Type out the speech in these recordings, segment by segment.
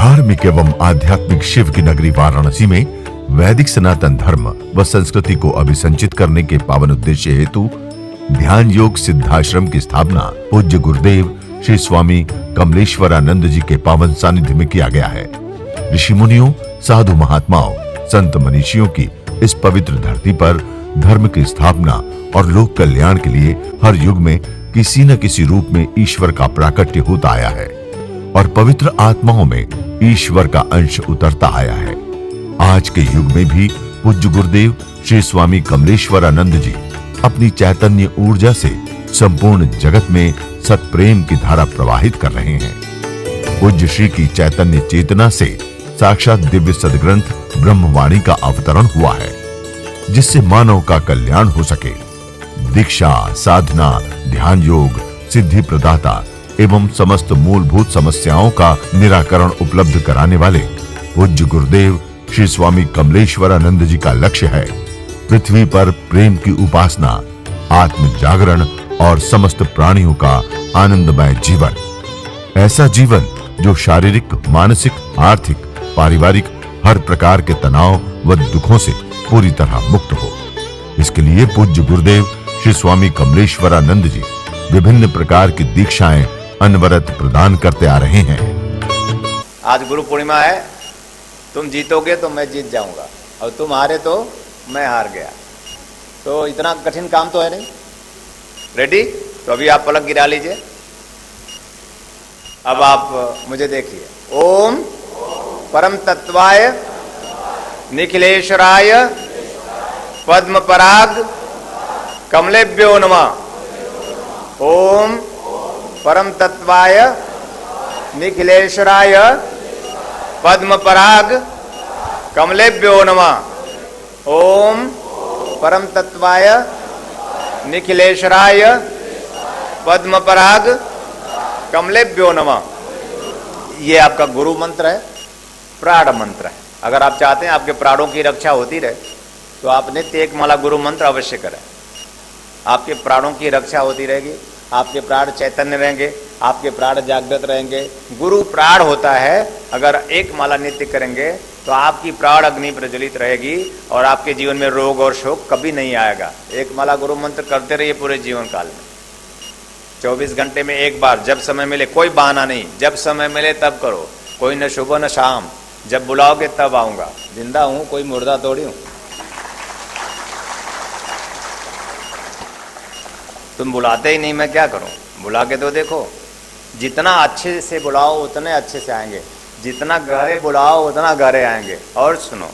धार्मिक एवं आध्यात्मिक शिव की नगरी वाराणसी में वैदिक सनातन धर्म व संस्कृति को अभिसंचित करने के पावन उद्देश्य हेतु ध्यान योग सिद्धाश्रम की स्थापना पूज्य गुरुदेव श्री स्वामी कमलेश्वरानंद जी के पावन सानिध्य में किया गया है। ऋषि मुनियों, साधु महात्माओं, संत मनीषियों की इस पवित्र धरती पर धर्म की स्थापना और लोक कल्याण के लिए हर युग में किसी न किसी रूप में ईश्वर का प्राकट्य होता आया है और पवित्र आत्माओं में ईश्वर का अंश उतरता आया है। आज के युग में भी पूज्य गुरुदेव श्री स्वामी कमलेश्वरानंद जी अपनी चैतन्य ऊर्जा से संपूर्ण जगत में सत्प्रेम की धारा प्रवाहित कर रहे हैं। पूज्य श्री की चैतन्य चेतना से साक्षात दिव्य सदग्रंथ ब्रह्मवाणी का अवतरण हुआ है, जिससे मानव का कल्याण हो सके। दीक्षा, साधना, ध्यान योग, सिद्धि प्रदाता एवं समस्त मूलभूत समस्याओं का निराकरण उपलब्ध कराने वाले पूज्य गुरुदेव श्री स्वामी कमलेश्वरानंद जी का लक्ष्य है पृथ्वी पर प्रेम की उपासना, आत्म जागरण और समस्त प्राणियों का आनंदमय जीवन। ऐसा जीवन जो शारीरिक, मानसिक, आर्थिक, पारिवारिक हर प्रकार के तनाव व दुखों से पूरी तरह मुक्त हो। इसके लिए पूज्य गुरुदेव श्री स्वामी कमलेश्वरानंद जी विभिन्न प्रकार की दीक्षाएं अनवरत प्रदान करते आ रहे हैं। आज गुरु पूर्णिमा है। तुम जीतोगे तो मैं जीत जाऊंगा और तुम हारे तो मैं हार गया। तो इतना कठिन काम तो है नहीं। रेडी? तो अभी आप पलक गिरा लीजिए। अब आप मुझे देखिए। ओम परम तत्वाय निखिलेश्वराय पद्म पराग कमलेभ्यो नमः। ओम परम तत्वाय निखिलेश्वराय पद्म पराग कमलेभ्यो नमः। ओम परम तत्वाय निखिलेश्वराय पद्म पराग कमलेभ्यो नमः। ये आपका गुरु मंत्र है, प्राण मंत्र है। अगर आप चाहते हैं आपके प्राणों की रक्षा होती रहे तो आप नित्य एक माला गुरु मंत्र अवश्य करें। आपके प्राणों की रक्षा होती रहेगी, आपके प्राण चैतन्य रहेंगे, आपके प्राण जागृत रहेंगे। गुरु प्राण होता है। अगर एक माला नित्य करेंगे तो आपकी प्राण अग्नि प्रज्वलित रहेगी और आपके जीवन में रोग और शोक कभी नहीं आएगा। एक माला गुरु मंत्र करते रहिए पूरे जीवन काल में। 24 घंटे में एक बार, जब समय मिले, कोई बहाना नहीं, जब समय मिले तब करो। कोई न सुबह न शाम, जब बुलाओगे तब आऊंगा। जिंदा हूं, कोई मुर्दा थोड़ी हूं। तुम बुलाते ही नहीं, मैं क्या करूं? बुला के तो देखो। जितना अच्छे से बुलाओ उतने अच्छे से आएंगे, जितना गहरे बुलाओ उतना गहरे आएंगे। और सुनो,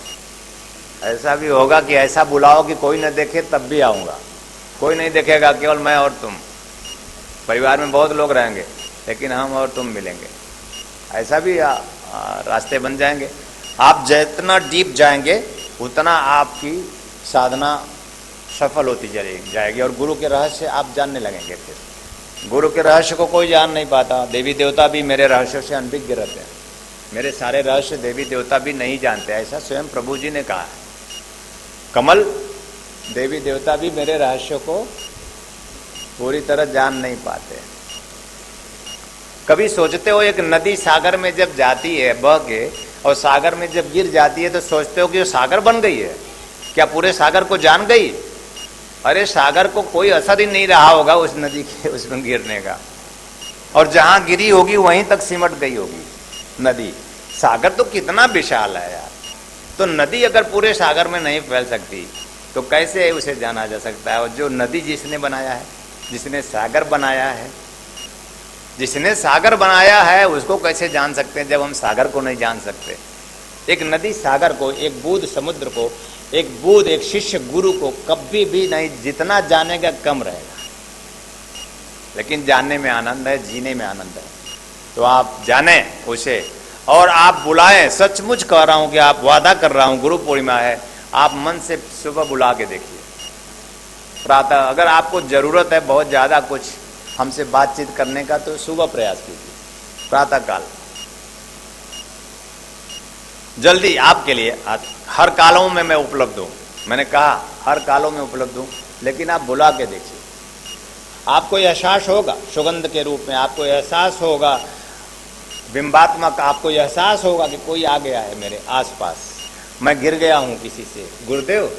ऐसा भी होगा कि ऐसा बुलाओ कि कोई न देखे तब भी आऊँगा। कोई नहीं देखेगा, केवल मैं और तुम। परिवार में बहुत लोग रहेंगे लेकिन हम और तुम मिलेंगे। ऐसा भी रास्ते बन जाएंगे। आप जितना डीप जाएंगे उतना आपकी साधना सफल होती जाएगी और गुरु के रहस्य आप जानने लगेंगे। फिर गुरु के रहस्य को कोई जान नहीं पाता। देवी देवता भी मेरे रहस्य से अनभिज्ञ रहते हैं। मेरे सारे रहस्य देवी देवता भी नहीं जानते, ऐसा स्वयं प्रभु जी ने कहा है। कमल, देवी देवता भी मेरे रहस्य को पूरी तरह जान नहीं पाते। कभी सोचते हो एक नदी सागर में जब जाती है बह के और सागर में जब गिर जाती है तो सोचते हो कि वो सागर बन गई है? क्या पूरे सागर को जान गई? अरे सागर को कोई असर ही नहीं रहा होगा उस नदी के उसमें गिरने का, और जहां गिरी होगी वहीं तक सिमट गई होगी नदी। सागर तो कितना विशाल है यार। तो नदी अगर पूरे सागर में नहीं फैल सकती तो कैसे उसे जाना जा सकता है? और जो नदी जिसने बनाया है, जिसने सागर बनाया है, जिसने सागर बनाया है उसको कैसे जान सकते हैं जब हम सागर को नहीं जान सकते? एक नदी सागर को, एक बूंद समुद्र को, एक बूंद एक शिष्य गुरु को कभी भी नहीं, जितना जानेगा कम रहेगा। लेकिन जानने में आनंद है, जीने में आनंद है। तो आप जाने उसे और आप बुलाएं। सचमुच कह रहा हूं कि आप वादा कर रहा हूं, गुरु पूर्णिमा है, आप मन से सुबह बुला के देखिए। प्रातः अगर आपको जरूरत है बहुत ज्यादा कुछ हमसे बातचीत करने का तो सुबह प्रयास कीजिए, प्रातः काल। जल्दी आपके लिए हर कालों में मैं उपलब्ध हूं। मैंने कहा हर कालों में उपलब्ध हूं, लेकिन आप बुला के देखिए। आपको एहसास होगा सुगंध के रूप में, आपको एहसास होगा बिंबात्मक आपको एहसास होगा कि कोई आ गया है मेरे आसपास, मैं गिर गया हूं किसी से। गुरुदेव,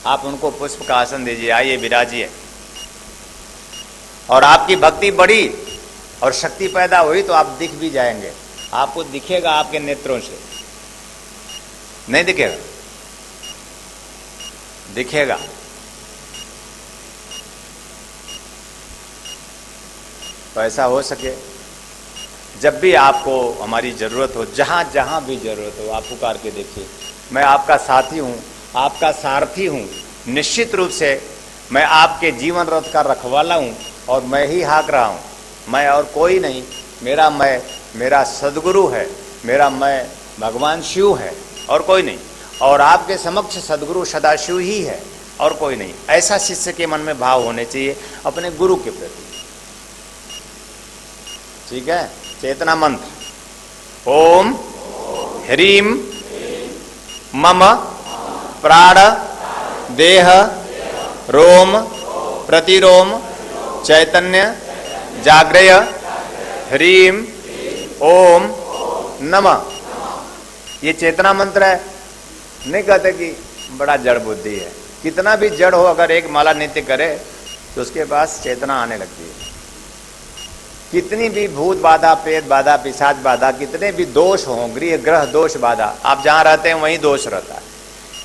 आप उनको पुष्प का आसन दीजिए, आइए विराजिए। और आपकी भक्ति बढ़ी और शक्ति पैदा हुई तो आप दिख भी जाएंगे, आपको दिखेगा आपके नेत्रों से, नहीं दिखेगा? दिखेगा। तो ऐसा हो सके जब भी आपको हमारी ज़रूरत हो, जहाँ जहाँ भी ज़रूरत हो, आप पुकार के देखिए। मैं आपका साथी हूँ, आपका सारथी हूँ, निश्चित रूप से मैं आपके जीवन रथ का रखवाला हूँ और मैं ही हाँक रहा हूँ। मैं और कोई नहीं, मेरा मैं मेरा सद्गुरु है, मेरा मैं भगवान शिव है और कोई नहीं। और आपके समक्ष सद्गुरु सदाशिव ही है और कोई नहीं। ऐसा शिष्य के मन में भाव होने चाहिए अपने गुरु के प्रति। ठीक है? चेतना मंत्र ओम ह्रीम मम प्राण देह रोम प्रतिरोम चैतन्य जाग्रय ह्रीम ओम नमः। ये चेतना मंत्र है। नहीं कहते कि बड़ा जड़ बुद्धि है, कितना भी जड़ हो, अगर एक माला नित्य करे तो उसके पास चेतना आने लगती है। कितनी भी भूत बाधा, प्रेत बाधा, पिशाच बाधा, कितने भी दोष हों, गृह ग्रह दोष बाधा, आप जहाँ रहते हैं वहीं दोष रहता है।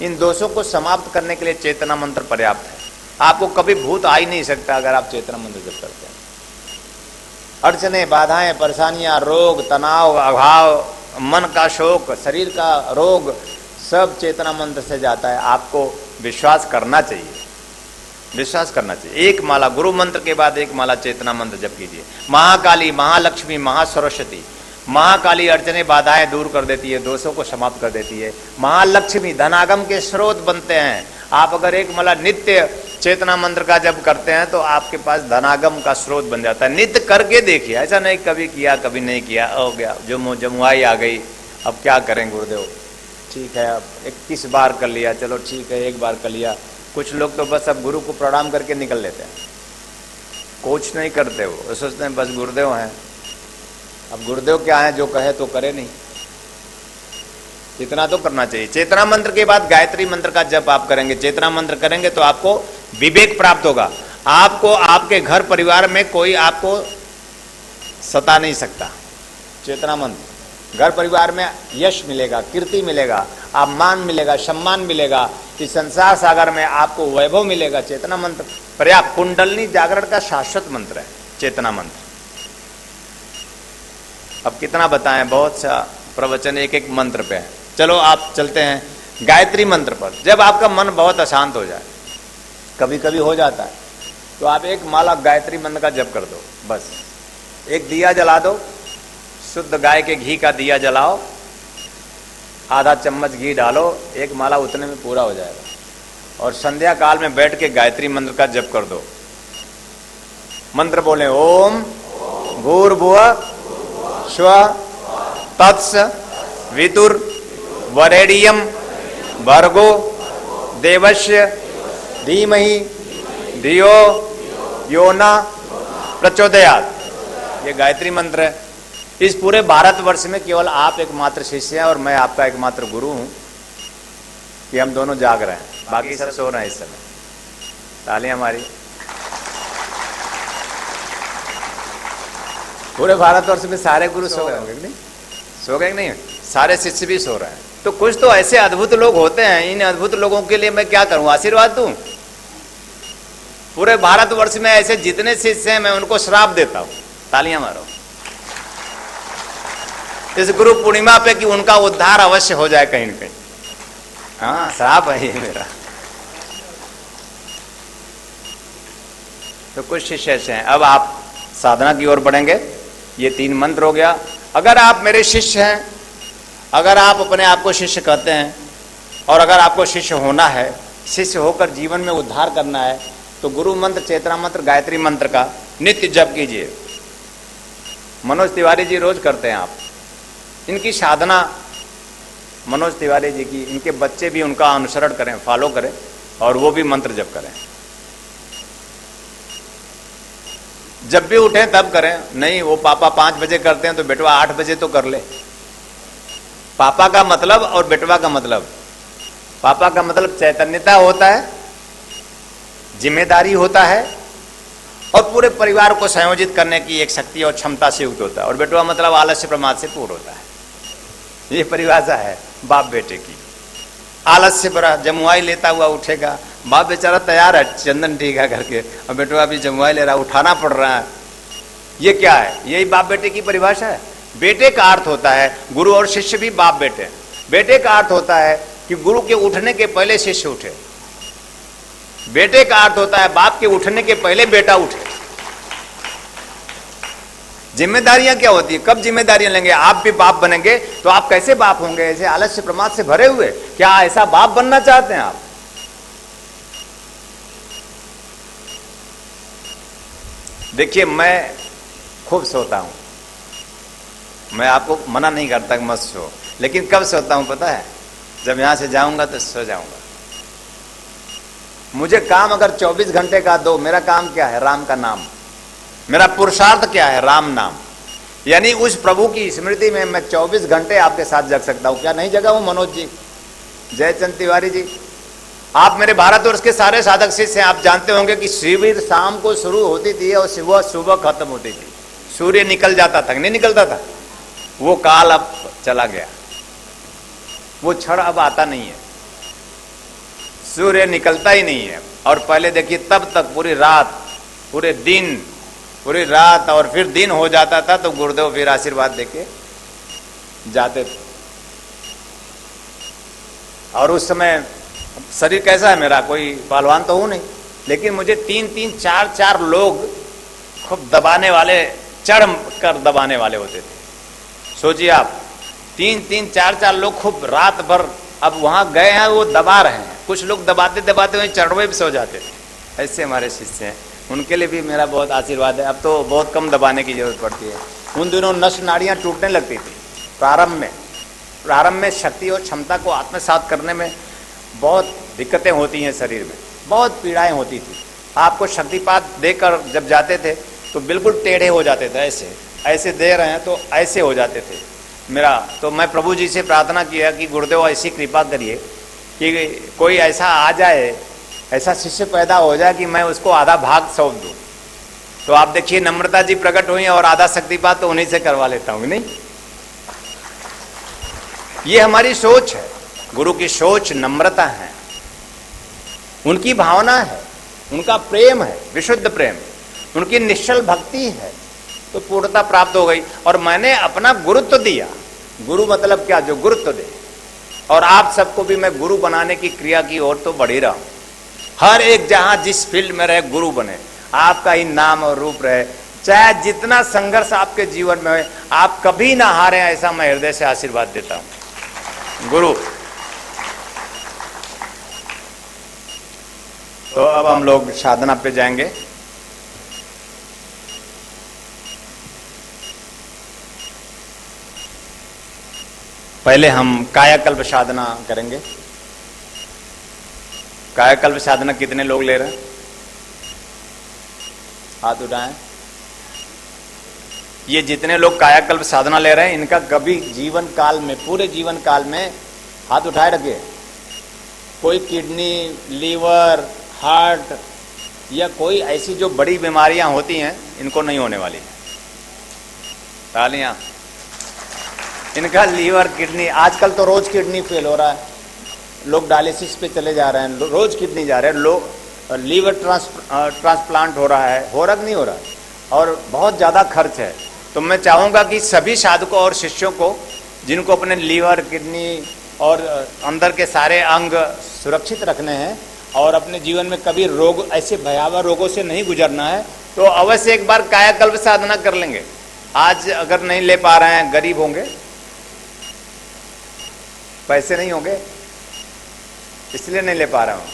इन दोषों को समाप्त करने के लिए चेतना मंत्र पर्याप्त है। आपको कभी भूत आ ही नहीं सकता अगर आप चेतना मंत्र जप करते हैं। अड़चने, बाधाएं, परेशानियां, रोग, तनाव, अभाव, मन का शोक, शरीर का रोग, सब चेतना मंत्र से जाता है। आपको विश्वास करना चाहिए, विश्वास करना चाहिए। एक माला गुरु मंत्र के बाद एक माला चेतना मंत्र जप कीजिए। महाकाली, महालक्ष्मी, महासरस्वती। महाकाली अड़चने बाधाएं दूर कर देती है, दोषों को समाप्त कर देती है। महालक्ष्मी धनागम के स्रोत बनते हैं। आप अगर एक माला नित्य चेतना मंत्र का जप करते हैं तो आपके पास धनागम का स्रोत बन जाता है। नित्य करके देखिए, ऐसा नहीं कभी किया कभी नहीं किया, हो गया जमुआई आ गई, अब क्या करें गुरुदेव, ठीक है अब 21 बार कर लिया, चलो ठीक है एक बार कर लिया। कुछ लोग तो बस अब गुरु को प्रणाम करके निकल लेते हैं, कुछ नहीं करते। वो सोचते हैं बस गुरुदेव हैं। अब गुरुदेव क्या है, जो कहे तो करे नहीं, इतना तो करना चाहिए। चेतना मंत्र के बाद गायत्री मंत्र का जप आप करेंगे, चेतना मंत्र करेंगे तो आपको विवेक प्राप्त होगा। आपको आपके घर परिवार में कोई आपको सता नहीं सकता। चेतना मंत्र घर परिवार में यश मिलेगा, कीर्ति मिलेगा, अपमान मिलेगा, सम्मान मिलेगा, इस संसार सागर में आपको वैभव मिलेगा। चेतना मंत्र पर्याप्त। कुंडलनी जागरण का शाश्वत मंत्र है चेतना मंत्र। अब कितना बताएं, बहुत सा प्रवचन एक एक मंत्र पे है। चलो आप चलते हैं गायत्री मंत्र पर। जब आपका मन बहुत अशांत हो जाए, कभी कभी हो जाता है, तो आप एक माला गायत्री मंत्र का जप कर दो। बस एक दिया जला दो, शुद्ध गाय के घी का दिया जलाओ, आधा चम्मच घी डालो, एक माला उतने में पूरा हो जाएगा। और संध्या काल में बैठ के गायत्री मंत्र का जप कर दो। मंत्र बोले ओम भूर्भुवः स्वः तत्स वितुर वरेण्यं भर्गो देवस्य धीमहि धियो यो न प्रचोदयात्। ये गायत्री मंत्र है। इस पूरे भारतवर्ष में केवल आप एकमात्र शिष्य हैं और मैं आपका एकमात्र गुरु हूं कि हम दोनों जाग रहे हैं, बाकी सब सो रहे हैं इस समय। तालियां हमारी। पूरे भारतवर्ष में सारे गुरु सो गए होंगे नहीं? सो गए नहीं? सारे शिष्य भी सो रहे हैं। तो कुछ तो ऐसे अद्भुत लोग होते हैं, इन अद्भुत लोगों के लिए मैं क्या करूं, आशीर्वाद दूं? पूरे भारतवर्ष में ऐसे जितने शिष्य हैं मैं उनको श्राप देता हूं। तालियां मारो इस गुरु पूर्णिमा पे कि उनका उद्धार अवश्य हो जाए कहीं न कहीं। हाँ, श्राप है ये मेरा। तो कुछ शिष्य ऐसे हैं। अब आप साधना की ओर बढ़ेंगे। ये 3 मंत्र हो गया। अगर आप मेरे शिष्य हैं, अगर आप अपने आप को शिष्य कहते हैं और अगर आपको शिष्य होना है, शिष्य होकर जीवन में उद्धार करना है, तो गुरु मंत्र, चेतना मंत्र, गायत्री मंत्र का नित्य जप कीजिए। मनोज तिवारी जी रोज करते हैं। आप इनकी साधना मनोज तिवारी जी की, इनके बच्चे भी उनका अनुसरण करें, फॉलो करें और वो भी मंत्र जप करें। जब भी उठें तब करें, नहीं वो पापा 5 बजे करते हैं तो बेटवा 8 बजे तो कर ले। पापा का मतलब और बेटवा का मतलब, पापा का मतलब चैतन्यता होता है, जिम्मेदारी होता है और पूरे परिवार को संयोजित करने की एक शक्ति और क्षमता से युक्त होता है, और बेटवा मतलब आलस्य प्रमाद से पूर्ण होता है। ये परिभाषा है बाप बेटे की। आलस्य भरा जमुआई लेता हुआ उठेगा, बाप बेचारा तैयार है चंदन टीका करके, और बेटवा भी जमुआई ले रहा, उठाना पड़ रहा है। ये क्या है? यही बाप बेटे की परिभाषा है। बेटे का अर्थ होता है गुरु और शिष्य भी बाप बेटे। बेटे का अर्थ होता है कि गुरु के उठने के पहले शिष्य उठे। बेटे का अर्थ होता है बाप के उठने के पहले बेटा उठे। जिम्मेदारियां क्या होती है? कब जिम्मेदारियां लेंगे? आप भी बाप बनेंगे तो आप कैसे बाप होंगे? ऐसे आलस्य प्रमाद से भरे हुए? क्या ऐसा बाप बनना चाहते हैं आप? देखिए, मैं खूब सोता हूं, मैं आपको मना नहीं करता कि मत सो, लेकिन कब सोता हूं पता है? जब यहां से जाऊंगा तो सो जाऊंगा। मुझे काम अगर 24 घंटे का दो, मेरा काम क्या है? राम का नाम। मेरा पुरुषार्थ क्या है? राम नाम। यानी उस प्रभु की स्मृति में मैं 24 घंटे आपके साथ जग सकता हूं। क्या नहीं जगा हूं मनोज जी, जयचंद तिवारी जी? आप मेरे भारतवर्ष के सारे साधक शिष्य हैं, आप जानते होंगे कि शिविर शाम को शुरू होती थी और सुबह सुबह खत्म होती थी। सूर्य निकल जाता था, नहीं निकलता था? वो काल अब चला गया, वो क्षण अब आता नहीं है, सूर्य निकलता ही नहीं है। और पहले देखिए, तब तक पूरी रात, पूरे दिन, पूरी रात और फिर दिन हो जाता था तो गुरुदेव फिर आशीर्वाद देके जाते थे। और उस समय शरीर कैसा है मेरा? कोई पहलवान तो हूं नहीं, लेकिन मुझे 3-3, 4-4 लोग खूब दबाने वाले, चढ़ कर दबाने वाले होते थे। सोचिए आप, 3-3, 4-4 लोग खूब रात भर, अब वहां गए हैं वो दबा रहे हैं। कुछ लोग दबाते दबाते वहीं चढ़वे भी सो जाते थे। ऐसे हमारे शिष्य हैं, उनके लिए भी मेरा बहुत आशीर्वाद है। अब तो बहुत कम दबाने की जरूरत पड़ती है। उन दिनों नस नाड़ियां टूटने लगती थी। प्रारंभ में शक्ति और क्षमता को आत्मसात करने में बहुत दिक्कतें होती हैं, शरीर में बहुत पीड़ाएं होती थी। आपको शक्तिपात देकर जब जाते थे तो बिल्कुल टेढ़े हो जाते थे, ऐसे ऐसे दे रहे हैं तो ऐसे हो जाते थे मेरा। तो मैं प्रभु जी से प्रार्थना किया कि गुरुदेव ऐसी कृपा करिए कि कोई ऐसा आ जाए, ऐसा शिष्य पैदा हो जाए कि मैं उसको आधा भाग सौंप दूं। तो आप देखिए, नम्रता जी प्रकट हुई और आधा शक्तिपात तो उन्हीं से करवा लेता हूं, नहीं? ये हमारी सोच है। गुरु की सोच नम्रता है, उनकी भावना है, उनका प्रेम है, विशुद्ध प्रेम, उनकी निश्चल भक्ति है, तो पूर्णता प्राप्त हो गई। और मैंने अपना गुरुत्व दिया। गुरु मतलब क्या? जो गुरुत्व दे। और आप सबको भी मैं गुरु बनाने की क्रिया की ओर तो बढ़ ही रहा हूं। हर एक जहां जिस फील्ड में रहे गुरु बने, आपका ही नाम और रूप रहे, चाहे जितना संघर्ष आपके जीवन में हो, आप कभी ना हारें, ऐसा मैं हृदय से आशीर्वाद देता हूं। गुरु। तो अब हम लोग साधना पे जाएंगे। पहले हम कायाकल्प साधना करेंगे। कायाकल्प साधना कितने लोग ले रहे हैं? हाथ उठाएं। ये जितने लोग कायाकल्प साधना ले रहे हैं, इनका कभी जीवन काल में, पूरे जीवन काल में, हाथ उठाए रखिए, कोई किडनी, लीवर, हार्ट या कोई ऐसी जो बड़ी बीमारियां होती हैं, इनको नहीं होने वाली। तालियां। इनका लीवर, किडनी, आजकल तो रोज किडनी फेल हो रहा है, लोग डायलिसिस पे चले जा रहे हैं, रोज किडनी जा रहे हैं, लोग लीवर ट्रांसप्लांट हो रहा है, हो रहा नहीं हो रहा, और बहुत ज़्यादा खर्च है। तो मैं चाहूँगा कि सभी साधकों और शिष्यों को, जिनको अपने लीवर, किडनी और अंदर के सारे अंग सुरक्षित रखने हैं और अपने जीवन में कभी रोग, ऐसे भयावह रोगों से नहीं गुजरना है, तो अवश्य एक बार कायाकल्प साधना कर लेंगे। आज अगर नहीं ले पा रहे हैं, गरीब होंगे, पैसे नहीं होंगे, इसलिए नहीं ले पा रहा हूं,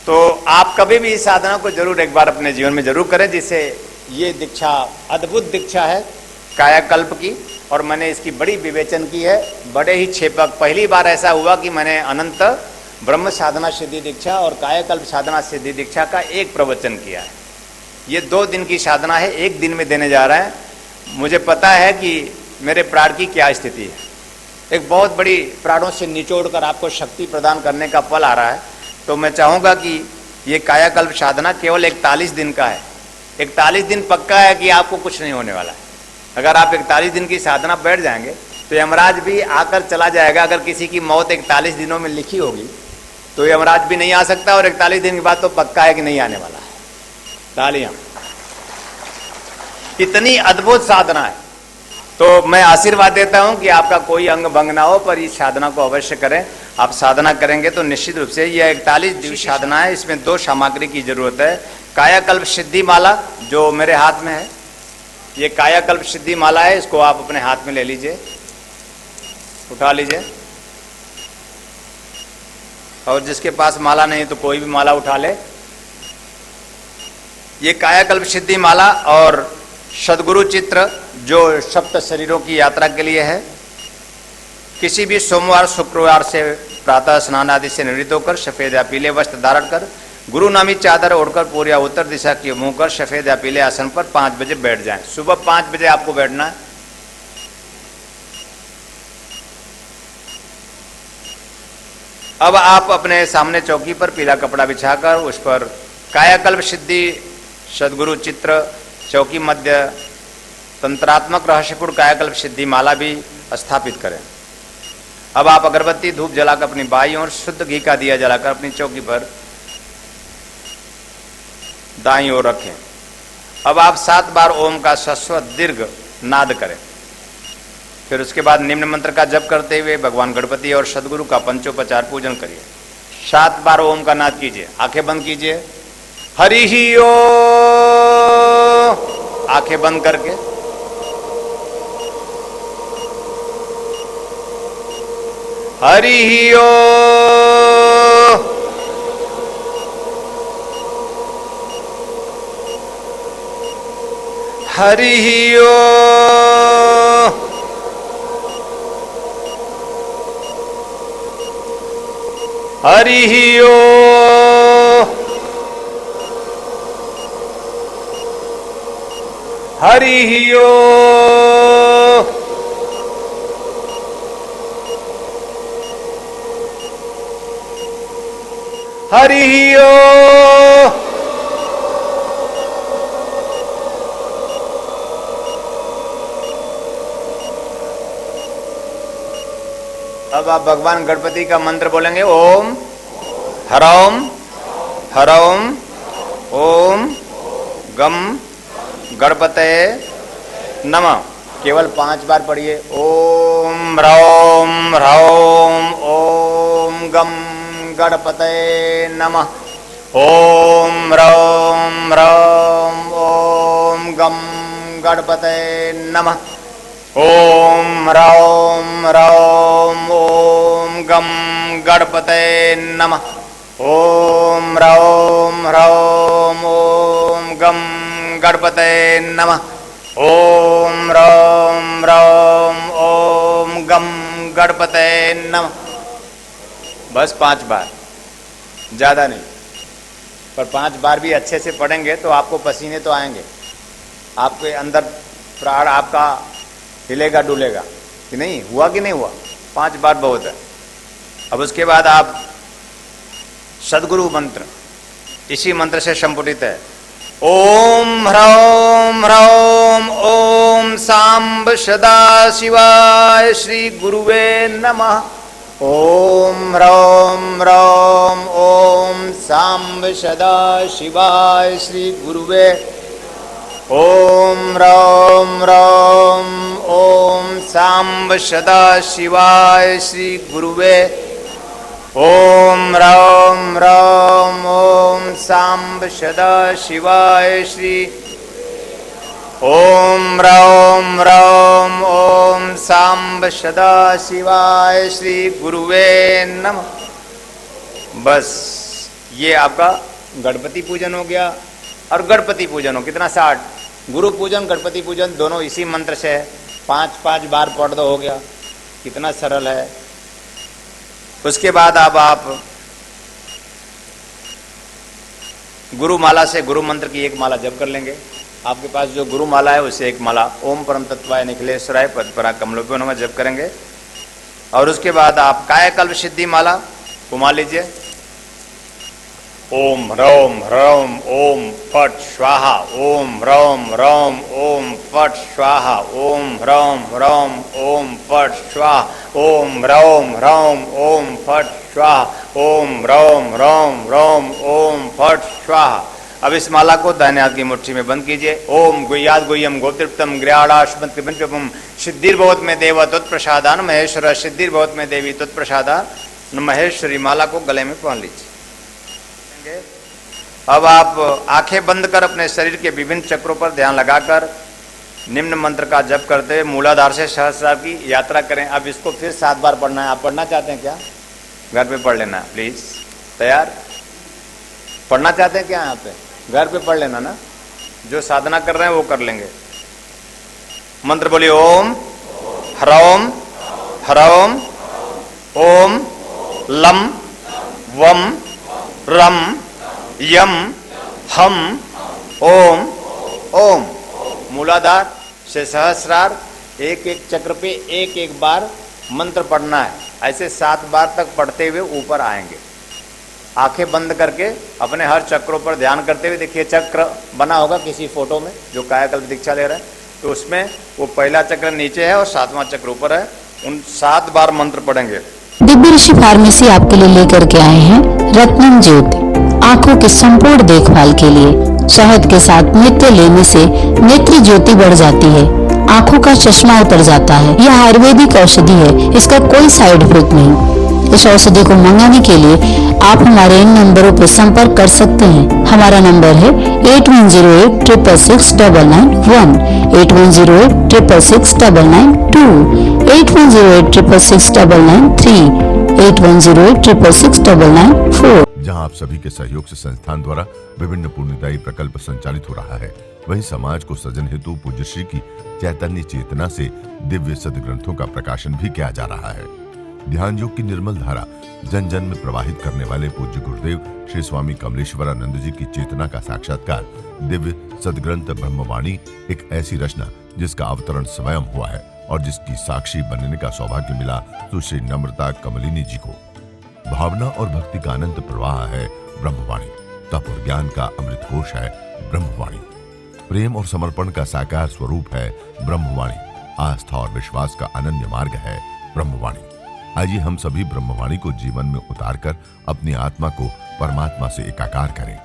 तो आप कभी भी इस साधना को जरूर एक बार अपने जीवन में जरूर करें, जिससे ये दीक्षा अद्भुत दीक्षा है कायाकल्प की। और मैंने इसकी बड़ी विवेचन की है, बड़े ही क्षेपक। पहली बार ऐसा हुआ कि मैंने अनंत ब्रह्म साधना सिद्धि दीक्षा और कायाकल्प साधना सिद्धि दीक्षा का एक प्रवचन किया है। ये 2 दिन की साधना है, 1 दिन में देने जा रहे हैं। मुझे पता है कि मेरे प्राण की क्या स्थिति है। एक बहुत बड़ी प्राणों से निचोड़ कर आपको शक्ति प्रदान करने का पल आ रहा है। तो मैं चाहूँगा कि ये कायाकल्प साधना केवल 41 दिन का है। 41 दिन पक्का है कि आपको कुछ नहीं होने वाला है। अगर आप 41 दिन की साधना बैठ जाएंगे तो यमराज भी आकर चला जाएगा। अगर किसी की मौत 41 दिनों में लिखी होगी तो यमराज भी नहीं आ सकता, और 41 दिन के बाद तो पक्का है कि नहीं आने वाला है। तालियां। इतनी अद्भुत साधना है। तो मैं आशीर्वाद देता हूं कि आपका कोई अंग भंग ना हो, पर इस साधना को अवश्य करें। आप साधना करेंगे तो निश्चित रूप से यह 41 दिवस साधना है। इसमें 2 सामग्री की जरूरत है। कायाकल्प सिद्धि माला जो मेरे हाथ में है, ये कायाकल्प सिद्धि माला है। इसको आप अपने हाथ में ले लीजिए, उठा लीजिए। और जिसके पास माला नहीं तो कोई भी माला उठा ले। ये कायाकल्प सिद्धि माला और सदगुरु चित्र जो सप्त शरीरों की यात्रा के लिए है। किसी भी सोमवार शुक्रवार से प्रातः स्नान आदि से निवृत्त होकर सफेद या पीले वस्त्र धारण कर गुरु नामी चादर ओढ़कर पूर्व या उत्तर दिशा की मुंह कर सफेद या पीले आसन पर 5 बजे बैठ जाएं। सुबह 5 बजे आपको बैठना है। अब आप अपने सामने चौकी पर पीला कपड़ा बिछाकर उस पर कायाकल्प सिद्धि सदगुरु चित्र, चौकी मध्य तंत्रात्मक रहस्यपूर्ण कायाकल्प सिद्धि माला भी स्थापित करें। अब आप अगरबत्ती धूप जलाकर अपनी बाईं ओर शुद्ध घी का दिया जलाकर अपनी चौकी पर दाईं ओर रखें। अब आप 7 बार ओम का शाश्वत दीर्घ नाद करें। फिर उसके बाद निम्न मंत्र का जप करते हुए भगवान गणपति और सदगुरु का पंचोपचार पूजन करिए। 7 बार ओम का नाद कीजिए। आंखें बंद कीजिए। हरि ही ओ, आंखें बंद करके हरि ही ओ, हरि ही ओ, हरि ही ओ, हरि ही ओ, हरि ही ओ। अब आप भगवान गणपति का मंत्र बोलेंगे। ओम ह्रौम ह्रौम ओम गम गणपतये नमः। केवल 5 बार पढ़िए। ओम ह्रौम ह्रौम ओम गम गणपतये नमः। ओम ह्रौम ह्रौम ओम गम गणपतये नमः। ओम ह्रौम ह्रौम ओम गम गणपतये नमः। ओम ह्रौम ह्रौम ओम गम गणपतये नमः। ओम ह्रौम ह्रौम ओम गम गणपतये नमः। बस 5 बार, ज्यादा नहीं, पर 5 बार भी अच्छे से पढ़ेंगे तो आपको पसीने तो आएंगे। आपके अंदर प्राण आपका हिलेगा डुलेगा कि नहीं हुआ कि नहीं हुआ। 5 बार बहुत है। अब उसके बाद आप सदगुरु मंत्र इसी मंत्र से संपुटित है। ओम ह्रौम ह्रौम ओम सांब सदा शिवाय श्री गुरुवे नमः। ओम ह्रौम ह्रौम ओम सांब सदा शिवाय श्री गुरुवे। ओम ह्रौम ह्रौम ओम सांब सदा शिवाय श्री गुरुवे। ओम ह्रौम ह्रौम ओम सांब सदा शिवाय श्री। ओम ह्रौम ह्रौम ओम सांब सदा शिवाय श्री गुरुवे नमः। बस ये आपका गणपति पूजन हो गया। और गणपति पूजन हो कितना 60। गुरु पूजन गणपति पूजन दोनों इसी मंत्र से है। 5-5 बार पढ़ दो, हो गया। कितना सरल है। उसके बाद अब आप गुरु माला से गुरु मंत्र की एक माला जप कर लेंगे। आपके पास जो गुरु माला है उसे एक माला ओम परम तत्वाय निखिलेश्वराय पद्मपरा कमलोपयो नमः जप करेंगे। और उसके बाद आप कायकल्प सिद्धि माला को मान लीजिए। ओम ह्रौम ह्रौम ओम फट स्वाहा, ओम ह्रौम ह्रौम ओम फट स्वाहा, ओम ह्रौम ह्रौम ओम फट स्वाहा, ओम ह्रौम ह्रौम ओम फट स्वाहा, ओम ह्रौम ह्रौम ह्रौम ओम फट स्वाहा। अब इस माला को दाहिने हाथ की मुट्ठी में बंद कीजिए। ओम गुह्याद गुह्यम गोत्रिप्तम ग्रयाणाश्मत्रिपंचम सिद्धिर्भवत में देव त्वत्प्रसादान महेश्वर सिद्धिर्भवत में देवी त्वत्प्रसादान महेश्वरी माला को गले में पहन लीजिए। अब आप आंखें बंद कर अपने शरीर के विभिन्न चक्रों पर ध्यान लगाकर निम्न मंत्र का जप करते हुए मूलाधार से सहस्रार की यात्रा करें। अब इसको फिर 7 बार पढ़ना है। आप पढ़ना चाहते हैं क्या? घर पे पढ़ लेना प्लीज। तैयार? पढ़ना चाहते हैं क्या? यहाँ पे घर पे पढ़ लेना ना, जो साधना कर रहे हैं वो कर लेंगे। मंत्र बोलिए। ओम ह्रौम ह्रौम ओम लम वम रम यम हम ओम ओम। मूलाधार से सहस्रार एक एक चक्र पे एक एक बार मंत्र पढ़ना है। ऐसे 7 बार तक पढ़ते हुए ऊपर आएंगे। आंखें बंद करके अपने हर चक्रों पर ध्यान करते हुए देखिए, चक्र बना होगा किसी फोटो में जो कायाकल्प दीक्षा ले रहे हैं, तो उसमें वो पहला चक्र नीचे है और 7वां चक्र ऊपर है। उन 7 बार मंत्र पढ़ेंगे। दिव्य ऋषि फार्मेसी आपके लिए लेकर के आए हैं रत्नम ज्योति। आंखों की संपूर्ण देखभाल के लिए शहद के साथ नित्य लेने से नेत्र ज्योति बढ़ जाती है, आंखों का चश्मा उतर जाता है। यह आयुर्वेदिक औषधि है, इसका कोई साइड इफेक्ट नहीं। इस औषधि को मंगाने के लिए आप हमारे इन नंबरों पर संपर्क कर सकते हैं। हमारा नंबर है 8108666991, 8108666992, 8108666993, 8108666994। जहां आप सभी के सहयोग से संस्थान द्वारा विभिन्न पुण्यदायी प्रकल्प संचालित हो रहा है, वहीं समाज को सृजन हेतु पूज्य श्री की चैतन्य चेतना से दिव्य सदग्रंथों का प्रकाशन भी किया जा रहा है। ध्यान योग की निर्मल धारा जन जन में प्रवाहित करने वाले पूज्य गुरुदेव श्री स्वामी कमलेश्वरानंद जी की चेतना का साक्षात्कार दिव्य सदग्रंथ ब्रह्मवाणी एक ऐसी रचना जिसका अवतरण स्वयं हुआ है और जिसकी साक्षी बनने का सौभाग्य मिला सुश्री नम्रता कमलिनी जी को। भावना और भक्ति का अनंत प्रवाह है ब्रह्मवाणी, तप और ज्ञान का अमृत कोश है ब्रह्मवाणी, प्रेम और समर्पण का साकार स्वरूप है ब्रह्मवाणी, आस्था और विश्वास का अनन्य मार्ग है ब्रह्मवाणी। आइए हम सभी ब्रह्मवाणी को जीवन में उतारकर अपनी आत्मा को परमात्मा से एकाकार करें।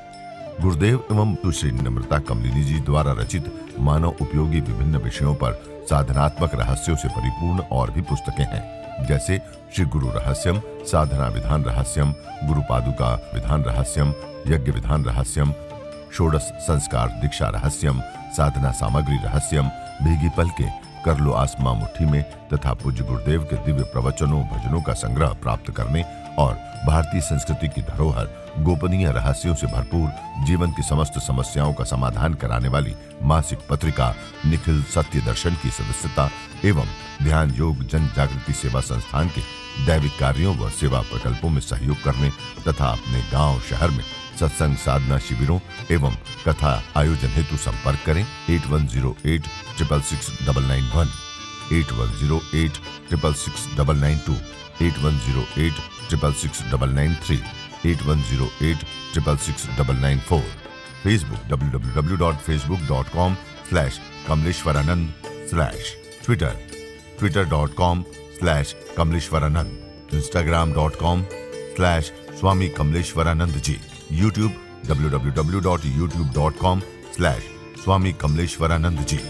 गुरुदेव एवं सुश्री नम्रता कमलिनी जी द्वारा रचित मानव उपयोगी विभिन्न विषयों पर साधनात्मक रहस्यों से परिपूर्ण और भी पुस्तकें हैं, जैसे श्री गुरु रहस्यम, साधना विधान रहस्यम, गुरु पादुका विधान रहस्यम, यज्ञ विधान रहस्यम, षोडश संस्कार दीक्षा रहस्यम, साधना सामग्री रहस्यम, भीगी पलके, कर लो आसमां मुट्ठी में तथा पूज्य गुरुदेव के दिव्य प्रवचनों भजनों का संग्रह प्राप्त करने और भारतीय संस्कृति की धरोहर गोपनीय रहस्यों से भरपूर जीवन की समस्त समस्याओं का समाधान कराने वाली मासिक पत्रिका निखिल सत्य दर्शन की सदस्यता एवं ध्यान योग जन जागृति सेवा संस्थान के दैविक कार्यों व सेवा प्रकल्पों में सहयोग करने तथा अपने गांव शहर में सत्संग साधना शिविरों एवं कथा आयोजन हेतु संपर्क करें 8108666991, 8108666992, 8108666993, 8108666994। Facebook www.facebook.com/kamleshwaranand/, Twitter twitter.com/kamleshwaranand, instagram.com/swami kamleshwaranand ji, YouTube www.youtube.com/swami kamleshwaranand ji।